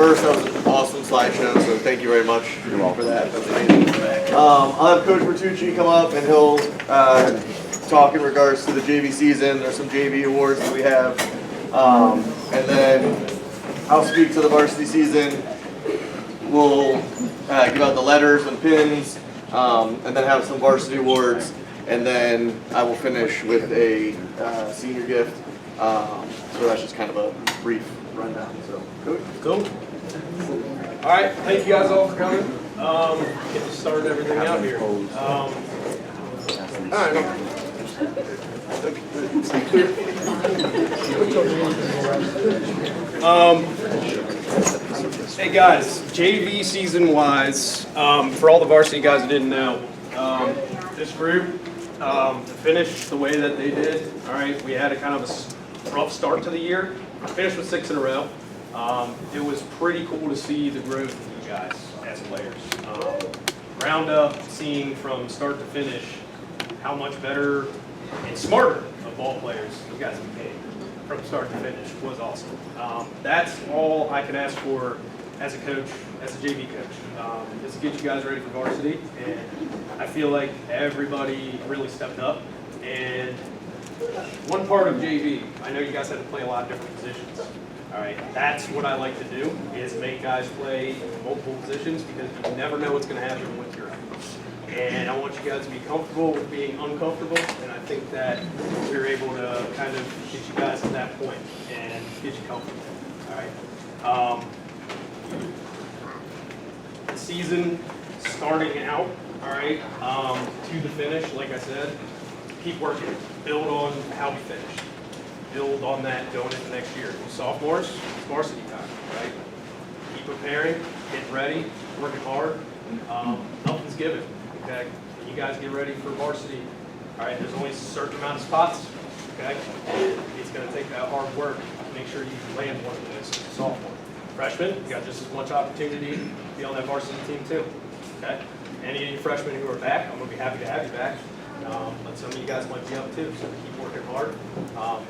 first, that was an awesome slideshow, so thank you very much for that. That was amazing. I'll have Coach Bertucci come up and he'll talk in regards to the JV season. There's some JV awards that we have. And then I'll speak to the varsity season. We'll give out the letters and pins, and then have some varsity awards. And then I will finish with a senior gift. So that's just kind of a brief rundown. So, cool. All right, thank you guys all for coming. Get to start everything out here. All right. Hey guys, JV season wise, for all the varsity guys who didn't know, this group to finish the way that they did. All right, we had a kind of a rough start to the year. Finished with 6 in a row. It was pretty cool to see the growth of you guys as players. Round up, seeing from start to finish how much better and smarter of ball players you guys became from start to finish was awesome. That's all I can ask for as a coach, as a JV coach, is to get you guys ready for varsity. And I feel like everybody really stepped up. And one part of JV, I know you guys had to play a lot of different positions. All right, that's what I like to do, is make guys play multiple positions, because you never know what's going to happen with your efforts. And I want you guys to be comfortable with being uncomfortable, and I think that we're able to kind of get you guys to that point and get you comfortable. All right. The season starting out, all right, to the finish, like I said, keep working. Build on how we finished. Build on that going into next year. Sophomores, it's varsity time, right? Keep preparing, get ready, working hard. Nothing's given, okay? When you guys get ready for varsity, all right, there's only a certain amount of spots, okay? It's going to take that hard work to make sure you land one of those as a sophomore. Freshmen, you got just as much opportunity to be on that varsity team too, okay? Any of you freshmen who are back, I'm going to be happy to have you back. But some of you guys might be up too, so keep working hard.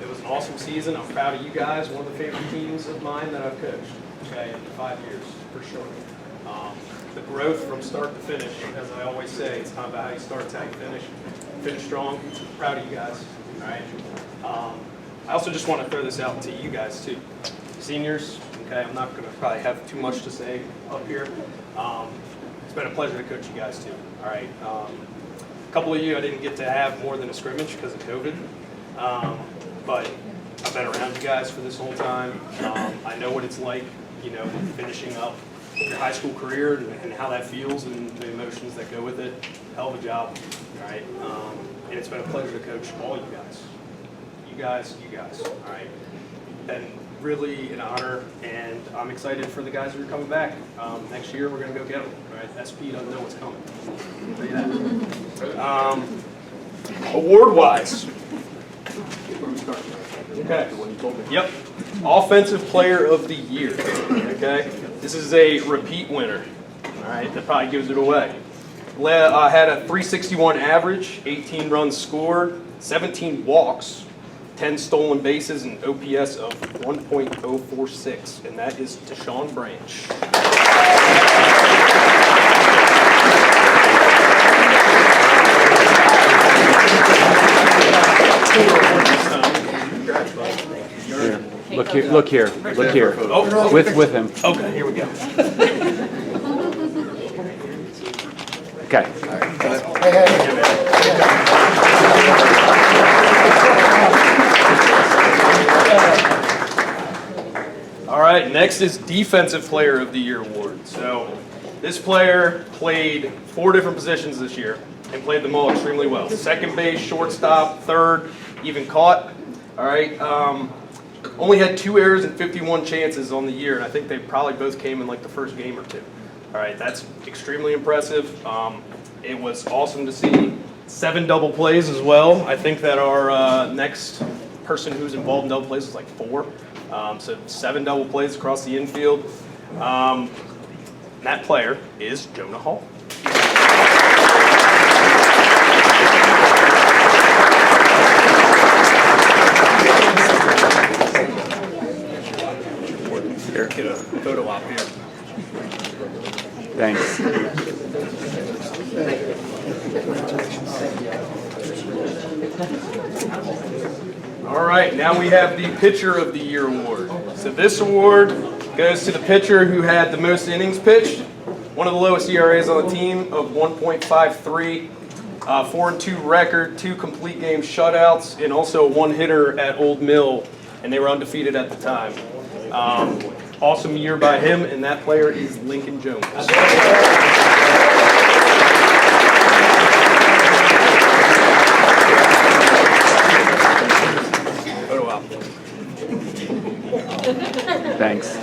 It was an awesome season. I'm proud of you guys. One of the favorite teams of mine that I've coached, okay, in 5 years, for sure. The growth from start to finish, as I always say, it's not about how you start, it's how you finish. Finish strong. Proud of you guys, all right? I also just want to throw this out to you guys too. Seniors, okay, I'm not going to probably have too much to say up here. It's been a pleasure to coach you guys too, all right? A couple of you I didn't get to have more than a scrimmage because of COVID, but I've been around you guys for this whole time. I know what it's like, you know, finishing up your high school career and how that feels and the emotions that go with it. Hell of a job, all right? And it's been a pleasure to coach all you guys. You guys, all right? And really an honor, and I'm excited for the guys who are coming back. Next year we're going to go get them, all right? SP doesn't know what's coming. I'll tell you that. Award-wise. Okay. Yep. Offensive Player of the Year. Okay. This is a repeat winner. All right. That probably gives it away. Had a 361 average, 18 runs scored, 17 walks, 10 stolen bases, and OPS of 1.046, and that is Deshaun Branch. Here. Look here. Oh, With him. okay, here we go. Okay. All right, next is Defensive Player of the Year award. So this player played 4 different positions this year and played them all extremely well. Second base, shortstop, third, even caught. All right. Only had 2 errors and 51 chances on the year, and I think they probably both came in like the first game or 2. All right, that's extremely impressive. It was awesome to see 7 double plays as well. I think that our next person who's involved in double plays is like 4. So 7 double plays across the infield. That player is Jonah Hall. Here. Get a photo op here. Thanks. All right, now we have the Pitcher of the Year award. So this award goes to the pitcher who had the most innings pitched, one of the lowest ERAs on the team of 1.53, 4-2 record, 2 complete game shutouts, and also a one-hitter at Old Mill, and they were undefeated at the time. Awesome year by him, and that player is Lincoln Jones. Photo op. Thanks.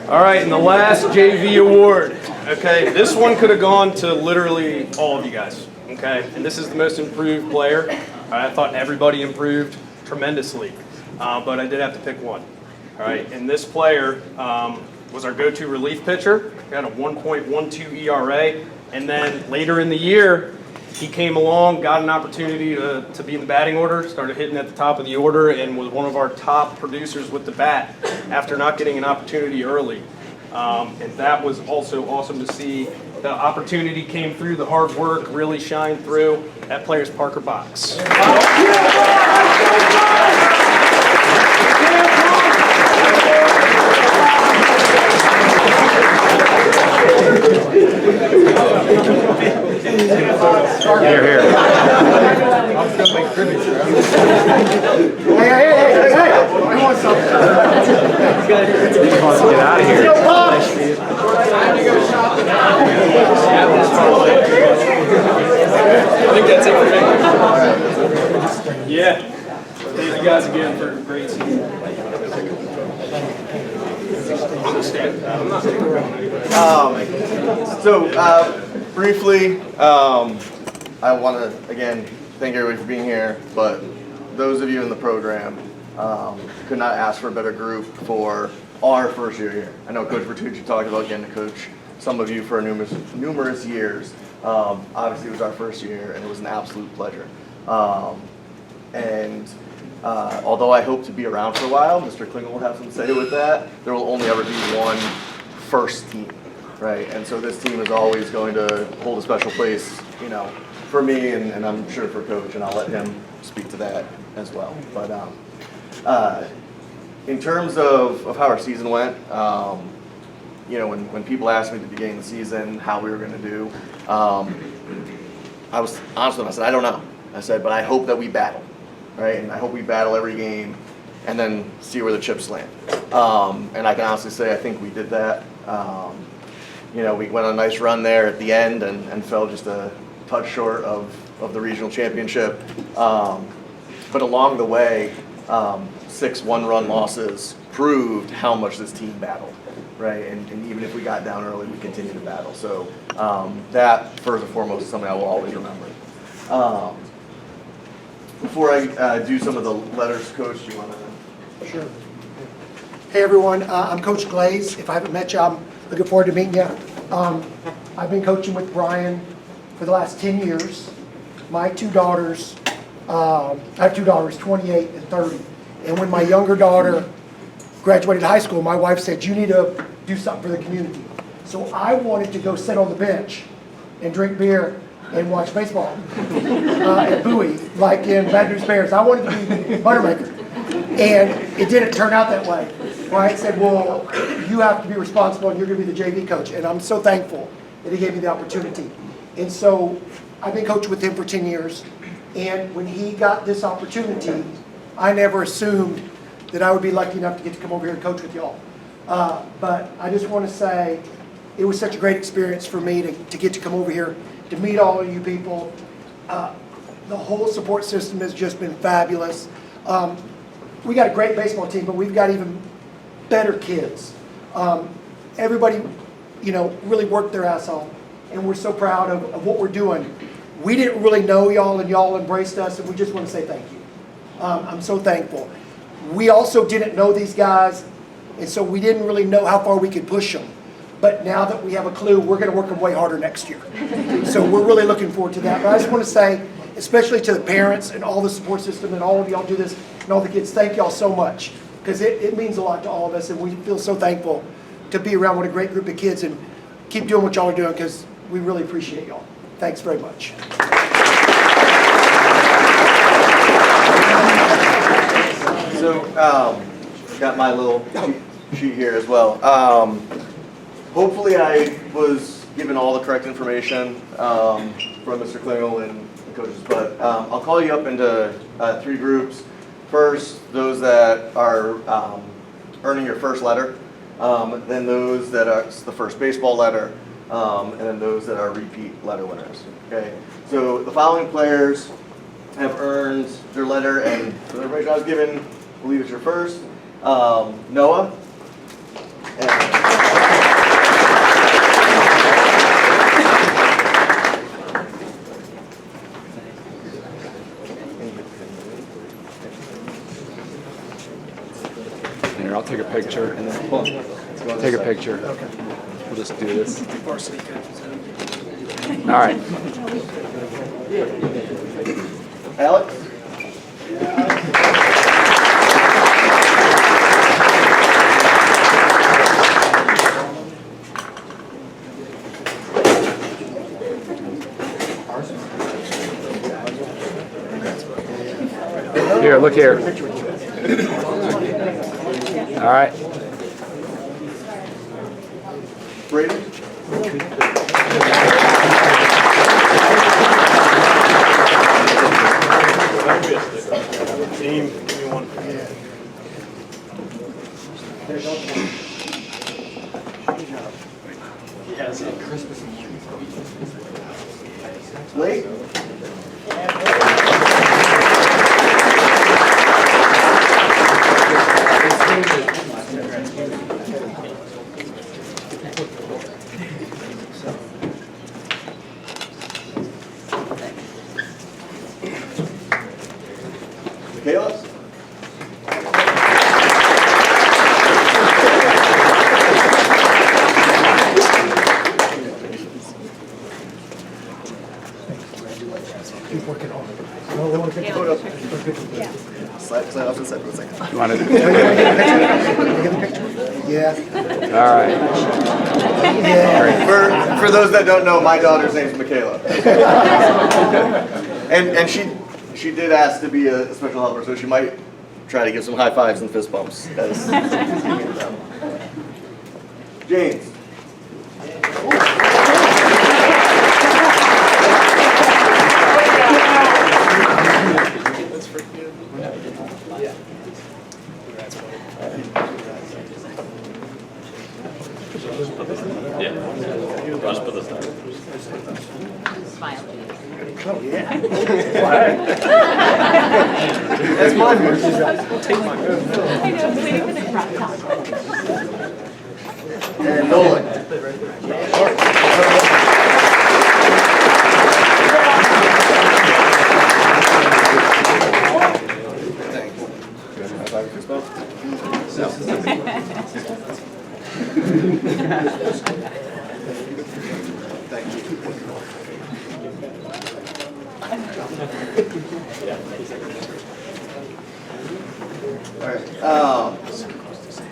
All right, and the last JV award. Okay, this one could have gone to literally all of you guys. Okay, and this is the most improved player. I thought everybody improved tremendously, but I did have to pick one. All right, and this player was our go-to relief pitcher. He had a 1.12 ERA, and then later in the year, he came along, got an opportunity to be in the batting order, started hitting at the top of the order, and was one of our top producers with the bat after not getting an opportunity early. And that was also awesome to see. The opportunity came through, the hard work really shined through. That player's Parker Box. Here, here. Hey, I want something. He wants to get out of here. I think that's it for me. Yeah. Thank you guys again for a great season. I'm not Briefly, I want to, again, thank everybody for being here, but those of you in the program could not ask for a better group for our first year here. I know Coach Bertucci talked about getting to coach some of you for numerous years. Obviously, it was our first year, and it was an absolute pleasure. Although I hope to be around for a while, Mr. Klingel will have some say with that. There will only ever be one first team, right? And so this team is always going to hold a special place, you know, for me, and I'm sure for Coach, and I'll let him speak to that as well. But in terms of how our season went, you know, when people asked me at the beginning of the season how we were going to do, I was honest with them. I said, I don't know. I said, but I hope that we battle, right? And I hope we battle every game and then see where the chips land. And I can honestly say I think we did that. You know, we went on a nice run there at the end and fell just a touch short of the regional championship. But along the way, 6 one-run losses proved how much this team battled, right? And even if we got down early, we continued to battle. So that, first and foremost, is something I will always remember. Before I do some of the letters, Coach, do you want to? Sure. Hey, everyone. I'm Coach Glaze. If I haven't met you, I'm looking forward to meeting you. I've been coaching with Brian for the last 10 years. My 2 daughters, I have 2 daughters, 28 and 30. And when my younger daughter graduated high school, my wife said, you need to do something for the community. So I wanted to go sit on the bench and drink beer and watch baseball at Bowie, like in Bad News Bears. I wanted to be Buttermaker. And it didn't turn out that way. Brian said, well, you have to be responsible and you're going to be the JV coach. And I'm so thankful that he gave me the opportunity. And so I've been coaching with him for 10 years. And when he got this opportunity, I never assumed that I would be lucky enough to get to come over here and coach with y'all. But I just want to say it was such a great experience for me to get to come over here, to meet all of you people. The whole support system has just been fabulous. We got a great baseball team, but we've got even better kids. Everybody, you know, really worked their ass off, and we're so proud of what we're doing. We didn't really know y'all, and y'all embraced us, and we just want to say thank you. I'm so thankful. We also didn't know these guys, and so we didn't really know how far we could push them. But now that we have a clue, we're going to work them way harder next year. So we're really looking forward to that. But I just want to say especially to the parents and all the support system and all of y'all do this and all the kids. Thank y'all so much, because it means a lot to all of us, and we feel so thankful to be around with a great group of kids, and keep doing what y'all are doing, because we really appreciate y'all. Thanks very much. So, got my little sheet here as well. Hopefully I was given all the correct information from Mr. Klingel and the coaches, but I'll call you up into 3 groups. First, those that are earning your first letter, then those that are the first baseball letter, and then those that are repeat letter winners. Okay, so the following players have earned their letter, and the information I was given, I believe it's your first. Noah. Here, I'll take a picture. And then, hold on. Take a picture. We'll just do this. All right. Alex. Here, look here. All right. Brady. Team, give me one. Blake. Michaela. Keep working on it. No, we want to pick it Slide off to the side for a second. You want to? Get the picture? Yeah. All right. Yeah. For those that don't know, my daughter's name's Michaela. and she did ask to be a special helper, so she might try to give some high fives and fist bumps. James. That's mine. I know, I'm waiting for the crop top. And Nolan. All right.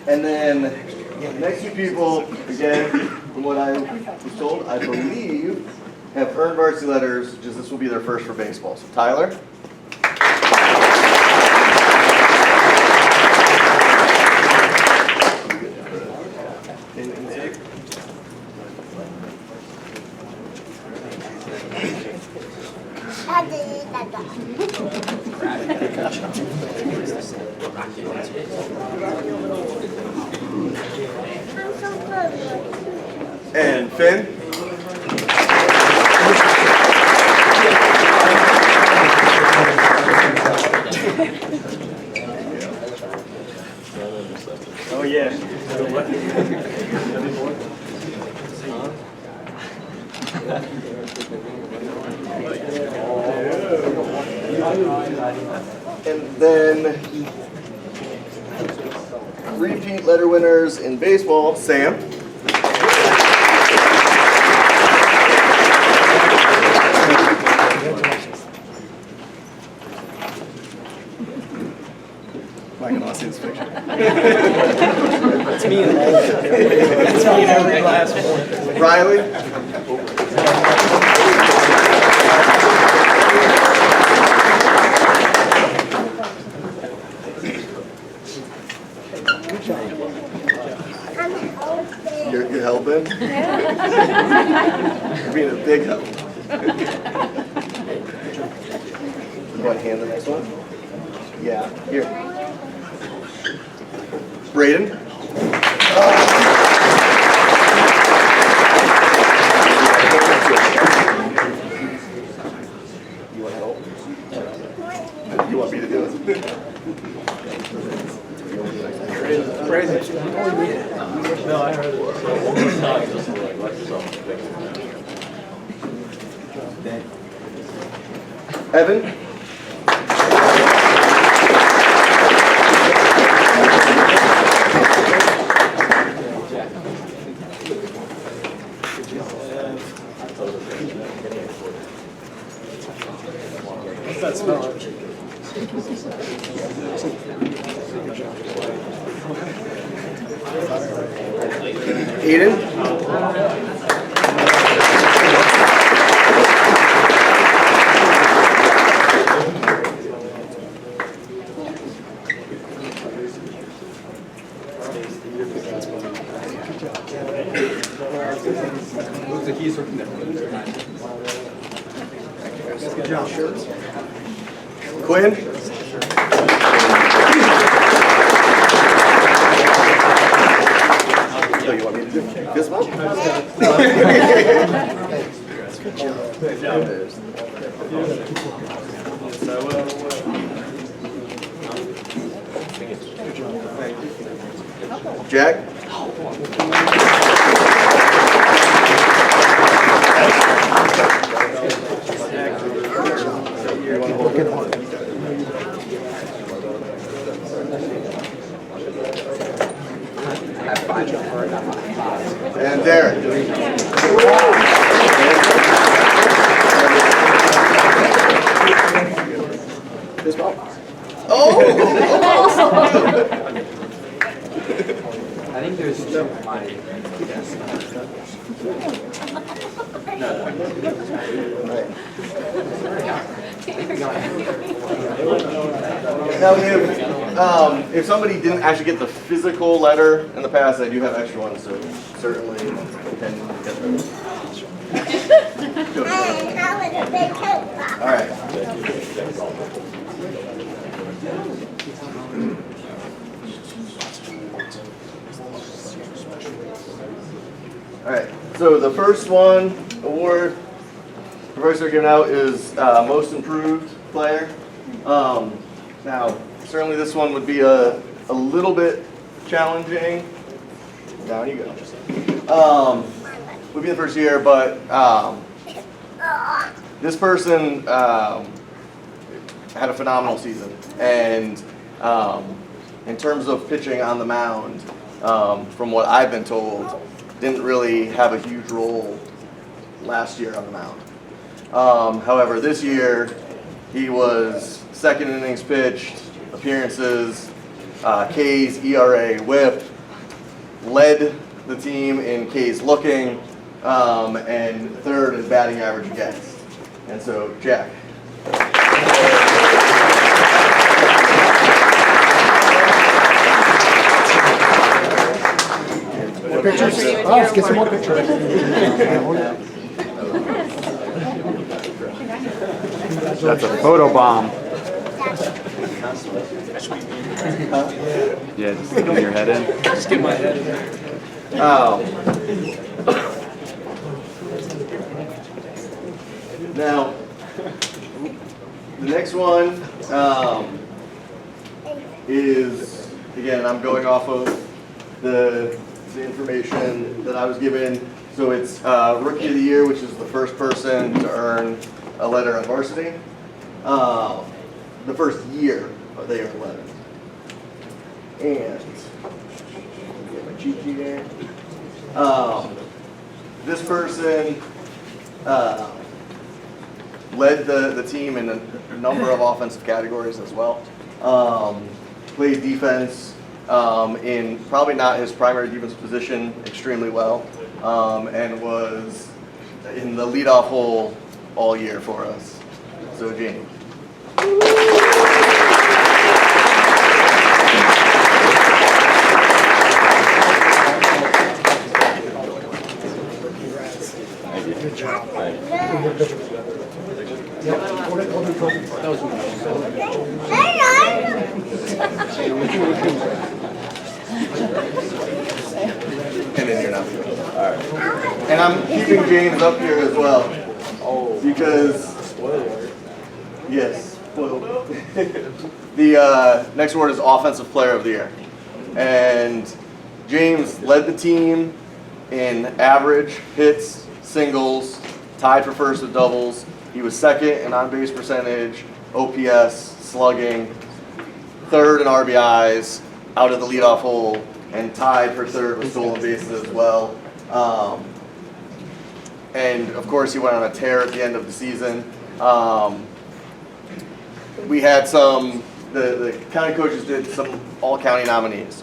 And then next two people, again, from what I was told, I believe, have earned varsity letters. Just this will be their first for baseball. So Tyler. And Finn. Oh, yeah. And then repeat letter winners in baseball, Sam. I can see this picture. It's me and it's me in every class. Riley? You're helping? You're being a big help. You want to hand the next one? Yeah, here. Braden? You want help? You want me to do it? Crazy. No, I heard it. Evan? What's that smell? Aiden? Who's the keys for Good job. Quinn? So you want me to do this one? Good job. Jack? You want to hold it? And Derek. This ball. Oh! I think there's two my Now, if somebody didn't actually get the physical letter in the past, I do have extra ones, so certainly can get those. All right. All right. So the first one award, the first they're giving out is most improved player. Now, certainly this one would be a little bit challenging. Down you go. Would be the first year, but this person had a phenomenal season, and in terms of pitching on the mound, from what I've been told, didn't really have a huge role last year on the mound. However, this year he was second innings pitched, appearances, Ks, ERA, WHIP, led the team in Ks looking, and third in batting average against. And so, Jack. More pictures? Oh, let's get some more pictures. That's a photo bomb. Yeah, just get your head in. Just get my head in there. Now, the next one is, again, I'm going off of the information that I was given. So it's Rookie of the Year, which is the first person to earn a letter on varsity. The first year they earned a letter. And get my cheat sheet here. This person led the team in a number of offensive categories as well. played defense in probably not his primary defensive position extremely well, and was in the leadoff hole all year for us. So James. Good job. And then you're not. All right. And I'm keeping James up here as well. Oh. Because. Yes. Spoiled. The next award is Offensive Player of the Year. And James led the team in average, hits, singles, tied for first with doubles. He was second in on-base percentage, OPS, slugging, third in RBIs, out of the leadoff hole, and tied for third with stolen bases as well. And of course, he went on a tear at the end of the season. We had the county coaches did some all-county nominees.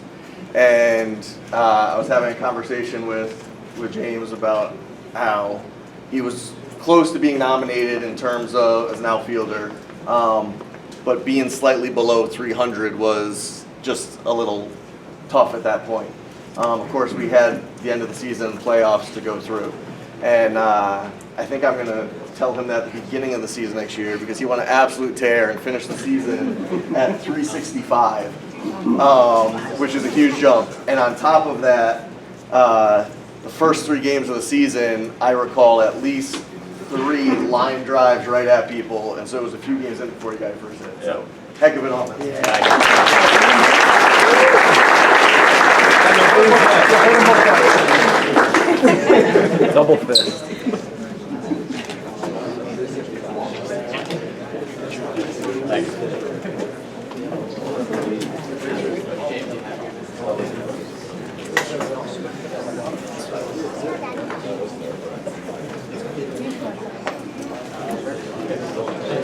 And I was having a conversation with James about how he was close to being nominated in terms of as an outfielder, but being slightly below 300 was just a little tough at that point. Of course, we had the end of the season and playoffs to go through. And I think I'm going to tell him that at the beginning of the season next year, because he won an absolute tear and finished the season at 365, which is a huge jump. And on top of that, the first 3 games of the season, I recall at least 3 line drives right at people, and so it was a few games in before he got first hit. So, heck of an offense. Double fist.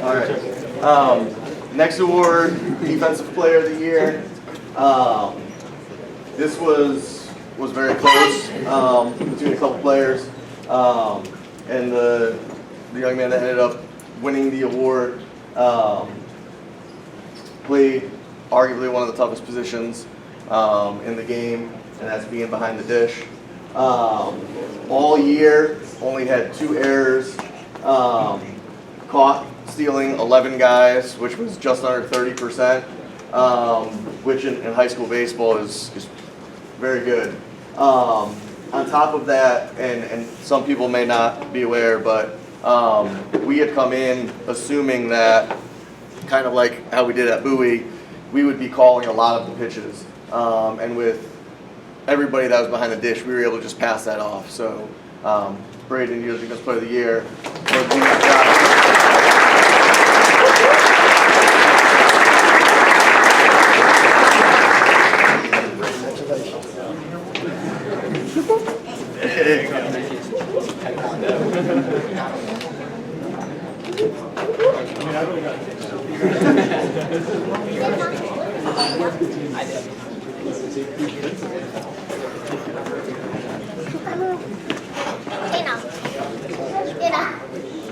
All right. Next award, Defensive Player of the Year. This was very close between a couple players, and the young man that ended up winning the award played arguably one of the toughest positions in the game, and that's being behind the dish. All year, only had 2 errors. Caught stealing 11 guys, which was just under 30%, which in high school baseball is very good. On top of that, and some people may not be aware, but we had come in assuming that, kind of like how we did at Bowie, we would be calling a lot of the pitches. And with everybody that was behind the dish, we were able to just pass that off. So, Braden, you're the Defensive Player of the Year.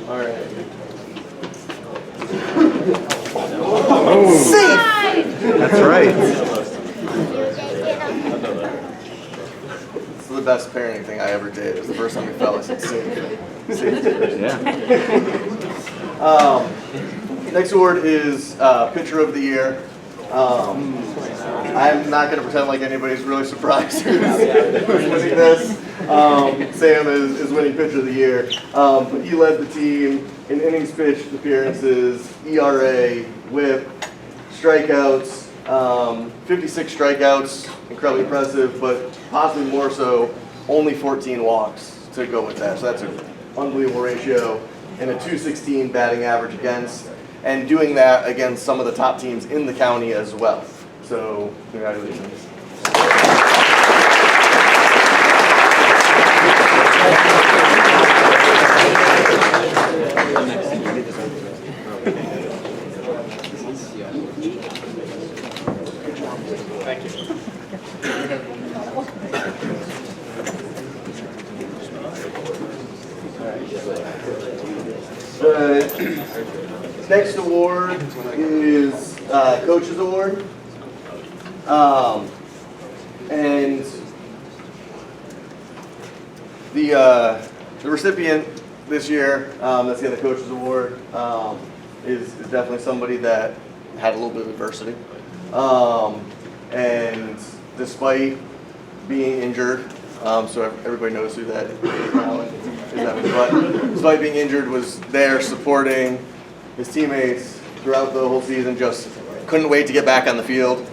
All right. That's right. This is the best parenting thing I ever did. It was the first time we fell. I said, safe. Yeah. Next award is Pitcher of the Year. I'm not going to pretend like anybody's really surprised who's winning this. Sam is winning Pitcher of the Year. But he led the team in innings pitched, appearances, ERA, WHIP, strikeouts, 56 strikeouts, incredibly impressive, but possibly more so, only 14 walks to go with that. So that's an unbelievable ratio, and a 216 batting average against, and doing that against some of the top teams in the county as well. So, congratulations. Thank you. Next award is Coach's Award. And the recipient this year, that's getting the Coach's Award, is definitely somebody that had a little bit of adversity. And despite being injured, so everybody knows who that is now, but despite being injured, was there supporting his teammates throughout the whole season, just couldn't wait to get back on the field.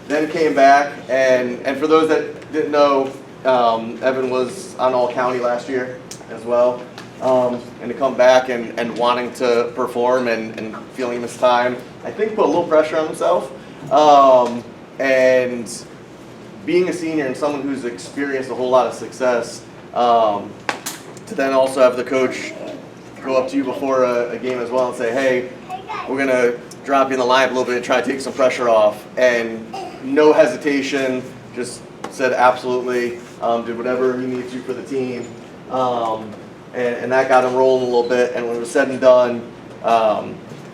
Then came back, and for those that didn't know, Evan was on All-County last year as well. And to come back and wanting to perform and feeling this time, I think put a little pressure on himself. And being a senior and someone who's experienced a whole lot of success, to then also have the coach go up to you before a game as well and say, hey, we're going to drop you in the line a little bit and try to take some pressure off. And no hesitation, just said absolutely, did whatever he needed to for the team. And that got him rolling a little bit. And when it was said and done,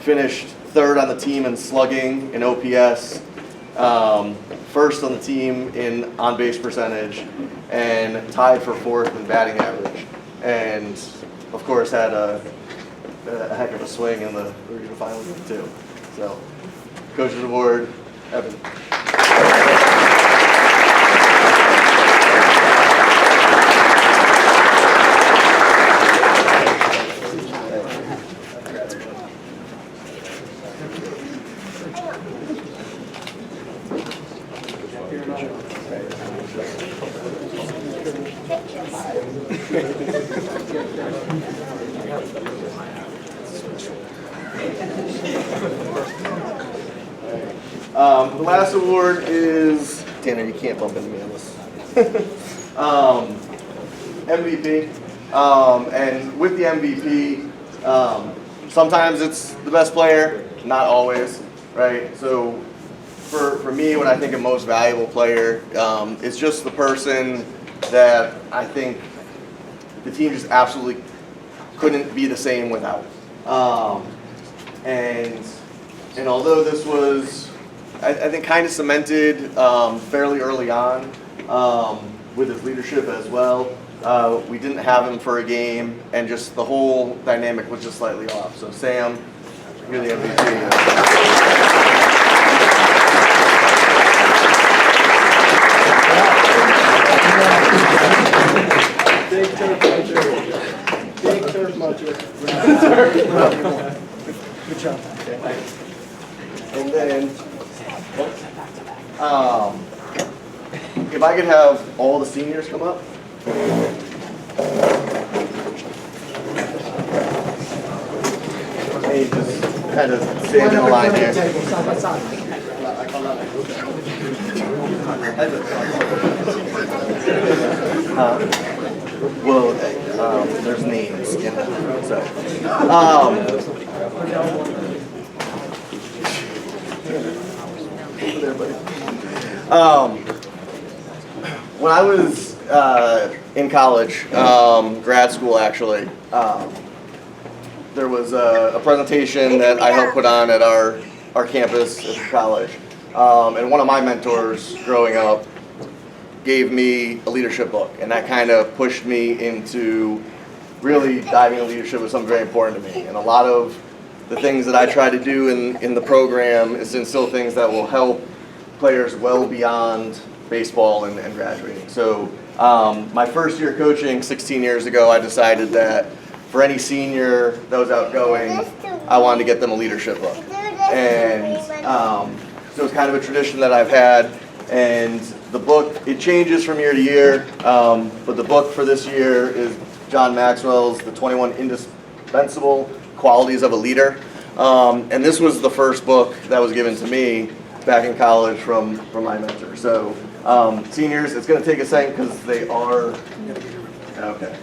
finished third on the team in slugging in OPS, first on the team in on-base percentage, and tied for fourth in batting average. And of course had a heck of a swing in the regional final game too. So, Coach's Award, Evan. The last award is, Tanner, you can't bump into me on this. MVP. And with the MVP, sometimes it's the best player, not always, right? So for me, when I think of most valuable player, it's just the person that I think the team just absolutely couldn't be the same without. And although this was, I think, kind of cemented fairly early on with his leadership as well, we didn't have him for a game, and just the whole dynamic was just slightly off. So Sam, you're the MVP. Big turf muncher. Big turf muncher. Good job. And then, if I could have all the seniors come up. Hey, just kind of stand in the line here. Side by side. Well, there's names in them, so. When I was in college, grad school actually, there was a presentation that I helped put on at our campus at the college. And one of my mentors growing up gave me a leadership book, and that kind of pushed me into really diving into leadership was something very important to me. And a lot of the things that I try to do in the program is instill things that will help players well beyond baseball and graduating. So my first year coaching 16 years ago, I decided that for any senior that was outgoing, I wanted to get them a leadership book. And so it's kind of a tradition that I've had. And the book, it changes from year to year, but the book for this year is John Maxwell's The 21 Indispensable Qualities of a Leader. And this was the first book that was given to me back in college from my mentor. So seniors, it's going to take a second because they are, okay.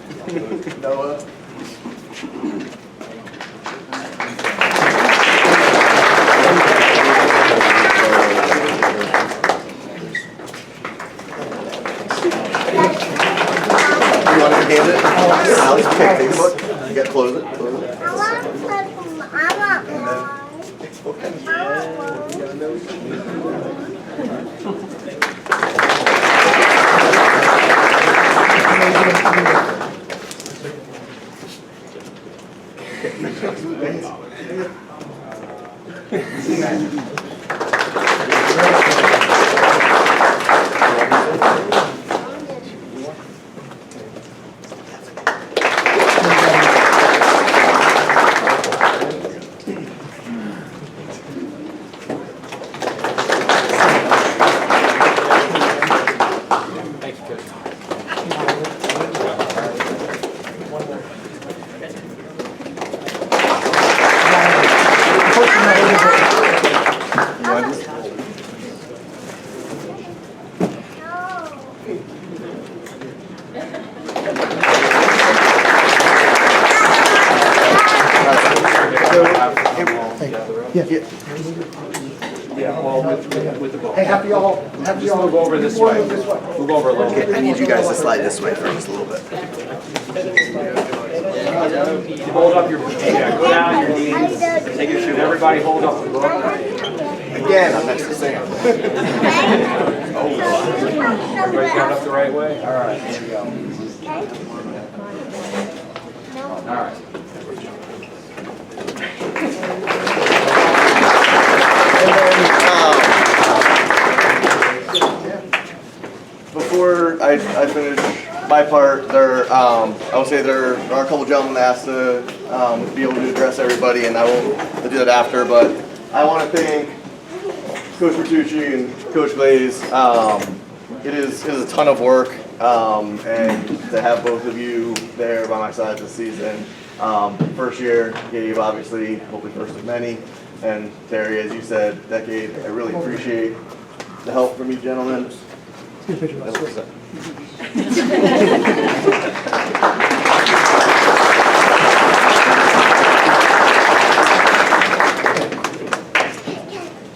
Noah. Yeah, well, with the ball. Hey, happy y'all. Just move over this way. Move over a little bit. I need you guys to slide this way for just a little bit. Hold up your, yeah, go down your knees. Take your shoe. Everybody hold up the book. Again, I'm next to Sam. Everybody got up the right way? All right, here we go. All right. Before I finish my part, I will say there are a couple gentlemen that asked to be able to address everybody, and I will do that after. But I want to thank Coach Bertucci and Coach Glaze. It is a ton of work, and to have both of you there by my side this season. First year, Gabe, obviously, hopefully first of many, and Terry, as you said, decade. I really appreciate the help from you gentlemen. Good picture of us.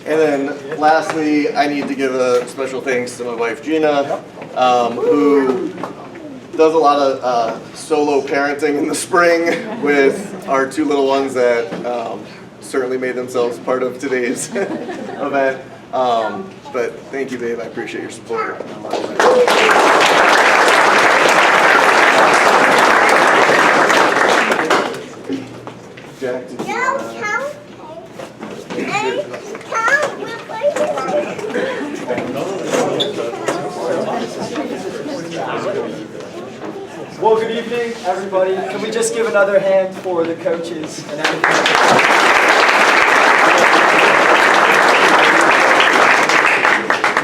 And then lastly, I need to give a special thanks to my wife Gina, who does a lot of solo parenting in the spring with our two little ones that certainly made themselves part of today's event. But thank you, babe. I appreciate your support. Jack, did you Well, good evening, everybody. Can we just give another hand for the coaches and everything?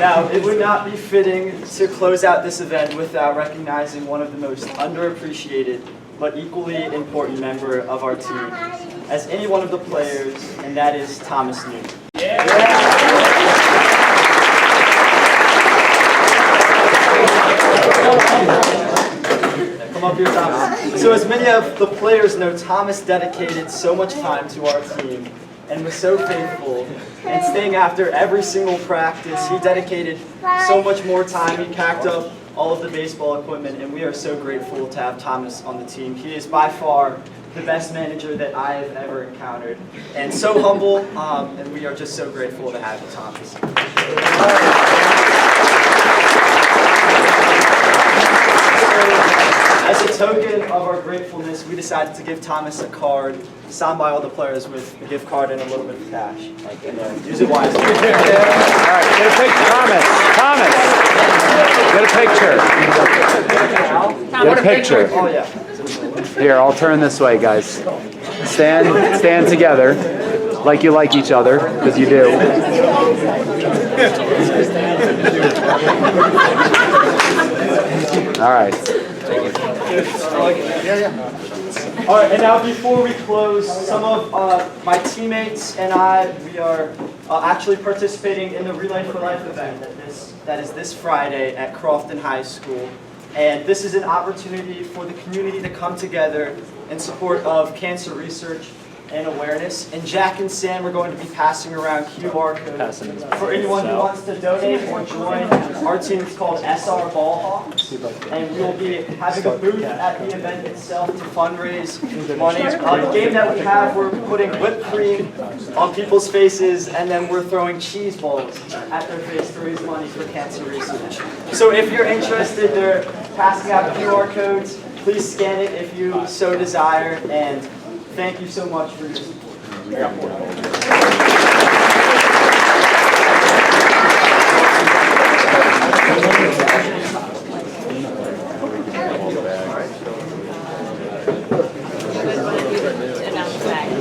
Now, it would not be fitting to close out this event without recognizing one of the most underappreciated but equally important member of our team as any one of the players, and that is Thomas Newton. Come up here, Thomas. So as many of the players know, Thomas dedicated so much time to our team and was so faithful and staying after every single practice. He dedicated so much more time. He packed up all of the baseball equipment, and we are so grateful to have Thomas on the team. He is by far the best manager that I have ever encountered, and so humble, and we are just so grateful to have you, Thomas. As a token of our gratefulness, we decided to give Thomas a card signed by all the players with a gift card and a little bit of cash. Use it wisely. All right, get a picture. Thomas, get a picture. Get a picture. Oh, yeah. Here, I'll turn this way, guys. Stand together, like you like each other, because you do. All right. All right, and now before we close, some of my teammates and I, we are actually participating in the Relay for Life event that is this Friday at Crofton High School. And this is an opportunity for the community to come together in support of cancer research and awareness. And Jack and Sam are going to be passing around QR codes for anyone who wants to donate or join. Our team is called SR Ballhawks, and we will be having a booth at the event itself to fundraise money. The game that we have, we're putting whipped cream on people's faces, and then we're throwing cheese balls at their face to raise money for cancer research. So if you're interested, they're passing out QR codes. Please scan it if you so desire, and thank you so much for your support.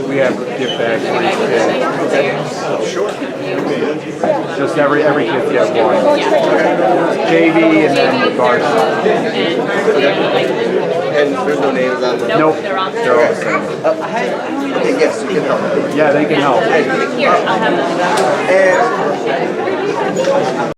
We have gift bags for each kid. Sure. Just every kid gets one. JV and then varsity. And there's no names on them? Nope. They're all the same. Yes, you can help. Yeah, they can help. And